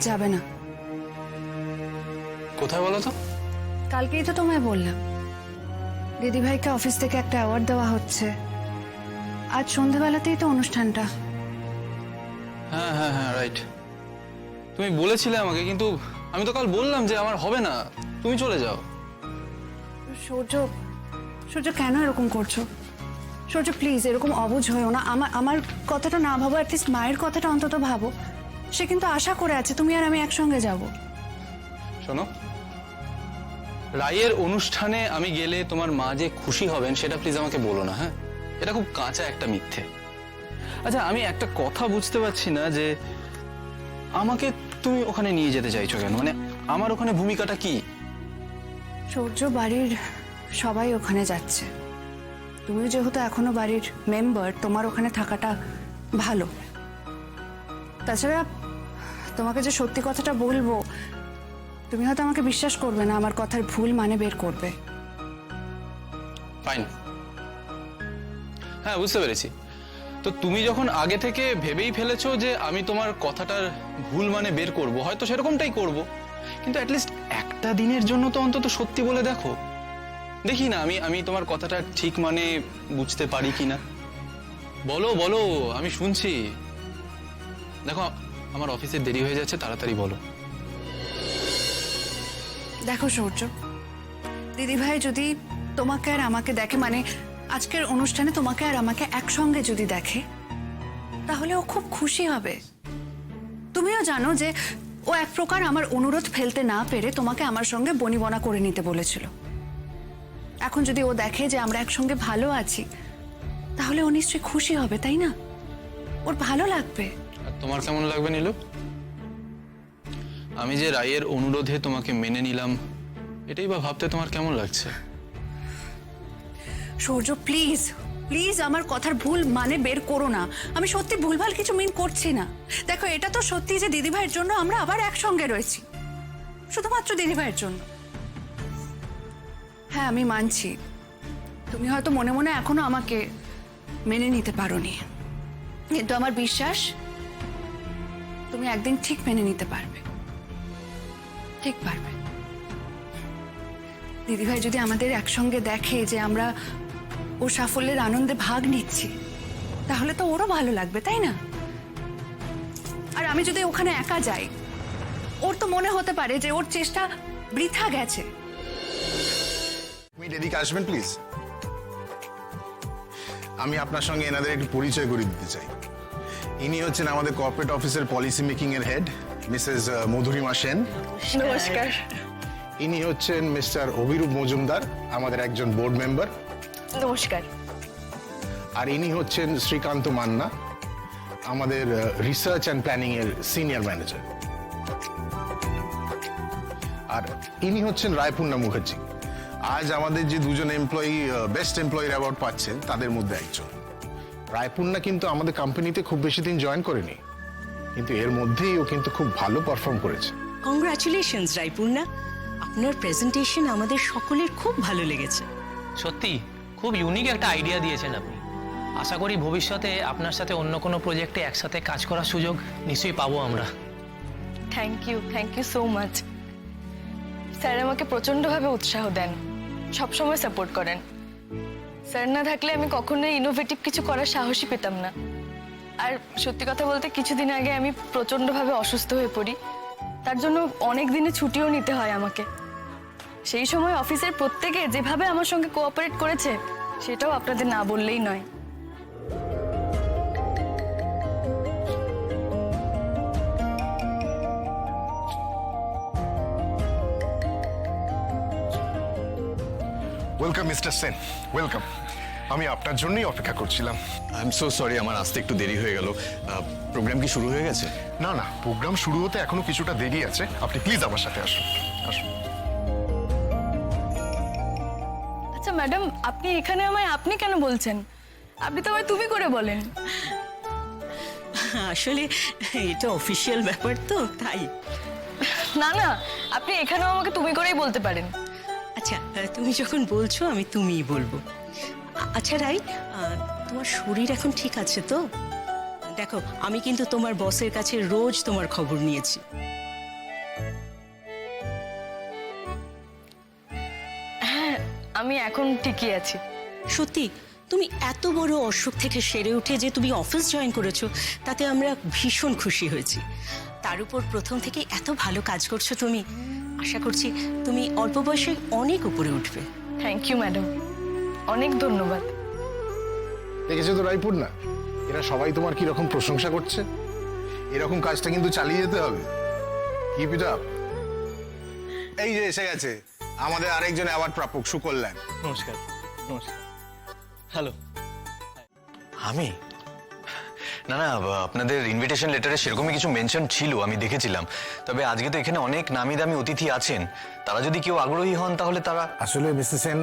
যাবে না। কোথায় বলো তো? কালকেই তো তোমায় বললাম, দিদিভাইকে অফিস থেকে একটা অ্যাওয়ার্ড দেওয়া হচ্ছে। আজ সন্ধ্যাবেলাতেই তো অনুষ্ঠানটা। হ্যাঁ হ্যাঁ হ্যাঁ, রাইট। তুমি বলেছিলে আমাকে, কিন্তু আমি তো কাল বললাম যে আমার হবে না, তুমি চলে যাও। সূর্য, সূর্য কেন এরকম করছো? সূর্য প্লিজ এরকম অবুঝ হয়েও না। আমার কথাটা না ভাবো, অ্যাটলিস্ট মায়ের কথাটা অন্তত ভাবো। সে কিন্তু আশা করে আছে তুমি আর আমি একসঙ্গে যাব। শোনো, রায়ের অনুষ্ঠানে আমি গেলে তোমার মা যে খুশি হবেন সেটা প্লিজ আমাকে বলো না, হ্যাঁ? এটা খুব কাঁচা একটা মিথ্যে। আচ্ছা, আমি একটা কথা বুঝতে পারছি না যে আমাকে তুমি ওখানে নিয়ে যেতে চাইছো কেন? মানে আমার ওখানে ভূমিকাটা কি? সূর্য, বাড়ির সবাই ওখানে যাচ্ছে, তুমি যেহেতু এখনো বাড়ির মেম্বার, তোমার ওখানে থাকাটা ভালো। তাছাড়া তোমাকে যে সত্যি কথাটা বলবো, তুমি হয়তো আমাকে বিশ্বাস করবে না, আমার কথার ভুল মানে বের করবে। ফাইন, হ্যাঁ বুঝতে পেরেছি। তো তুমি যখন আগে থেকে ভেবেই ফেলেছো যে আমি তোমার কথাটার ভুল মানে বের করব, হয়তো সেরকমটাই করব, কিন্তু অ্যাটলিস্ট একটা দিনের জন্য তো অন্তত সত্যি বলে দেখো। দেখি না আমি তোমার কথাটা ঠিক মানে বুঝতে পারি কিনা। বলো বলো, আমি শুনছি। দেখো, আমার অফিসে দেরি হয়ে যাচ্ছে, তাড়াতাড়ি বলো। দেখো সূর্য, দিদিভাই যদি তোমাকে আর আমাকে দেখে, মানে আজকের অনুষ্ঠানে তোমাকে আর আমাকে একসঙ্গে যদি দেখে, তাহলে ও খুব খুশি হবে। তুমিও জানো যে ও এক প্রকার আমার অনুরোধ ফেলতে না পেরে তোমাকে আমার সঙ্গে বনিবনা করে নিতে বলেছিল। এখন যদি ও দেখে যে আমরা একসঙ্গে ভালো আছি, তাহলে ও নিশ্চয়ই খুশি হবে, তাই না? ওর ভালো লাগবে। আর তোমার কেমন লাগবে নীলু? আমি যে রায়ের অনুরোধে তোমাকে মেনে নিলাম, এটাই বা ভাবতে তোমার কেমন লাগছে? সূর্য প্লিজ প্লিজ আমার কথার ভুল মানে বের করো না। আমি সত্যি ভুলভাল কিছু মিন করছি না। দেখো, এটা তো সত্যি যে দিদিভাইয়ের জন্য আমরা আবার একসঙ্গে রয়েছি, শুধুমাত্র দিদিভাইয়ের জন্য। হ্যাঁ আমি মানছি, তুমি হয়তো মনে মনে এখনো আমাকে মেনে নিতে পারোনি, কিন্তু আমার বিশ্বাস তুমি একদিন ঠিক মেনে নিতে পারবে, ঠিক পারবে। দিদিভাই যদি আমাদের একসঙ্গে দেখে যে আমরা ও সাফল্যের আনন্দে ভাগ নিচ্ছি, তাহলে তো ওরও ভালো লাগবে, তাই না? আর আমি যদি ওখানে একা যাই, ওর তো মনে হতে পারে যে ওর চেষ্টা বৃথা গেছে। মিট এদিকে আসবেন প্লিজ। আমি আপনার সঙ্গে এনাদের একটু পরিচয় করে দিতে চাই। ইনি হচ্ছেন আমাদের কর্পোরেট অফিসের পলিসি মেকিং এর হেড, মিসেস মধুরিমা সেন। নমস্কার। ইনি হচ্ছেন মিস্টার অভিরূপ মজুমদার, আমাদের একজন বোর্ড মেম্বার। নমস্কার। আর ইনি হচ্ছেন শ্রীকান্ত মান্না, আমাদের রিসার্চ অ্যান্ড প্ল্যানিং এর সিনিয়র ম্যানেজার। আর ইনি হচ্ছেন রায়পূর্ণা মুখার্জি, আজ আমাদের যে দুজন এমপ্লয়ি বেস্ট এমপ্লয়ির অ্যাওয়ার্ড পাচ্ছেন তাদের মধ্যে একজন। রায়পূর্ণা কিন্তু আমাদের কোম্পানিতে খুব বেশি দিন জয়েন করেনি, কিন্তু এর মধ্যেই ও কিন্তু খুব ভালো পারফর্ম করেছে। কংগ্রাচুলেশনস রায়পূর্ণা, আপনার প্রেজেন্টেশন আমাদের সকলের খুব ভালো লেগেছে। সত্যি খুব ইউনিক একটা আইডিয়া দিয়েছেন আপনি। আশা করি ভবিষ্যতে আপনার সাথে অন্য কোনো প্রজেক্টে একসাথে কাজ করার সুযোগ নিশ্চয়ই পাবো আমরা। Thank you so much. Sir আমাকে প্রচণ্ডভাবে উৎসাহ দেন, সবসময় সাপোর্ট করেন। স্যার না থাকলে আমি কখনোই ইনোভেটিভ কিছু করার সাহসই পেতাম না। আর সত্যি কথা বলতে কিছুদিন আগে আমি প্রচণ্ডভাবে অসুস্থ হয়ে পড়ি, তার জন্য অনেক দিনে ছুটিও নিতে হয় আমাকে। সেই সময় অফিসের প্রত্যেকে যেভাবে আমার সঙ্গে কোঅপারেট করেছে, সেটাও আপনাদের না বললেই নয়। Welcome mister Sen, welcome. আমি আপনার জন্যই অপেক্ষা করছিলাম। আই এম সো সরি, আমার আসতে একটু দেরি হয়ে গেল। প্রোগ্রাম কি শুরু হয়ে গেছে? না না, প্রোগ্রাম শুরু হতে এখনো কিছুটা দেরি আছে। আপনি প্লিজ আমার সাথে আসুন, আসুন। আচ্ছা ম্যাডাম, আপনি এখানে আমায় আপনি কেন বলছেন? আপনি তো আমায় তুমি করে বলেন। আসলে এটা অফিসিয়াল ব্যাপার তো, তাই। না না, আপনি এখানেও আমাকে তুমি করেই বলতে পারেন। আচ্ছা, তুমি যখন বলছো আমি তুমিই বলবো। আচ্ছা রাই, তোমার শরীর এখন ঠিক আছে তো? দেখো, আমি কিন্তু তোমার বসের কাছে রোজ তোমার খবর নিয়েছি। আমি এখন ঠিকই আছি। সত্যি তুমি এত বড় অসুখ থেকে সেরে উঠে যে তুমি অফিস জয়েন করেছো তাতে আমরা ভীষণ খুশি হয়েছি। তার উপর প্রথম থেকে এত ভালো কাজ করছো তুমি, আশা করছি তুমি অল্প বয়সে অনেক উপরে উঠবে। থ্যাংক ইউ ম্যাডাম, অনেক ধন্যবাদ। দেখেছো তো রায়পূর্ণা, এরা সবাই তোমার কি রকম প্রশংসা করছে। এরকম কাজটা কিন্তু চালিয়ে যেতে হবে। Keep it up. এই যে এসে গেছে আমাদের আরেকজন অ্যাওয়ার্ড প্রাপক সুকল্যাণ। নমস্কার। নমস্কার। হ্যালো। আমি না না, আপনাদের ইনভিটেশন লেটারে সেরকমই কিছু মেনশন ছিল, আমি দেখেছিলাম। তবে আজকে তো এখানে অনেক নামি দামি অতিথি আছেন, তারা যদি কেউ আগ্রহী হন তাহলে তারা। আসলে মিস্টার সেন,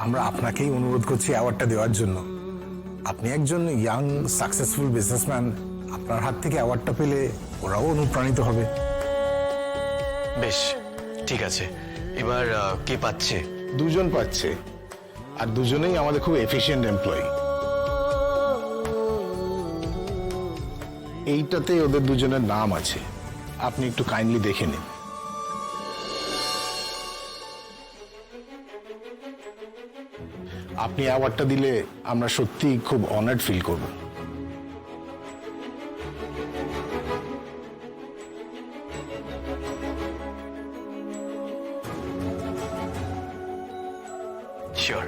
আমরা আপনাকেই অনুরোধ করছি অ্যাওয়ার্ডটা দেওয়ার জন্য। আপনি একজন ইয়াং সাকসেসফুল বিজনেসম্যান, আপনার হাত থেকে অ্যাওয়ার্ডটা পেলে ওরাও অনুপ্রাণিত হবে। বেশ, ঠিক আছে। এবার কে পাচ্ছে? দুজন পাচ্ছে, আর দুজনেই আমাদের খুব এফিশিয়েন্ট এমপ্লয়ি। এইটাতে ওদের দুজনের নাম আছে, আপনি একটু কাইন্ডলি দেখে নিন। আপনি অ্যাওয়ার্ডটা দিলে আমরা সত্যি খুব অনার্ড ফিল করব। শিওর।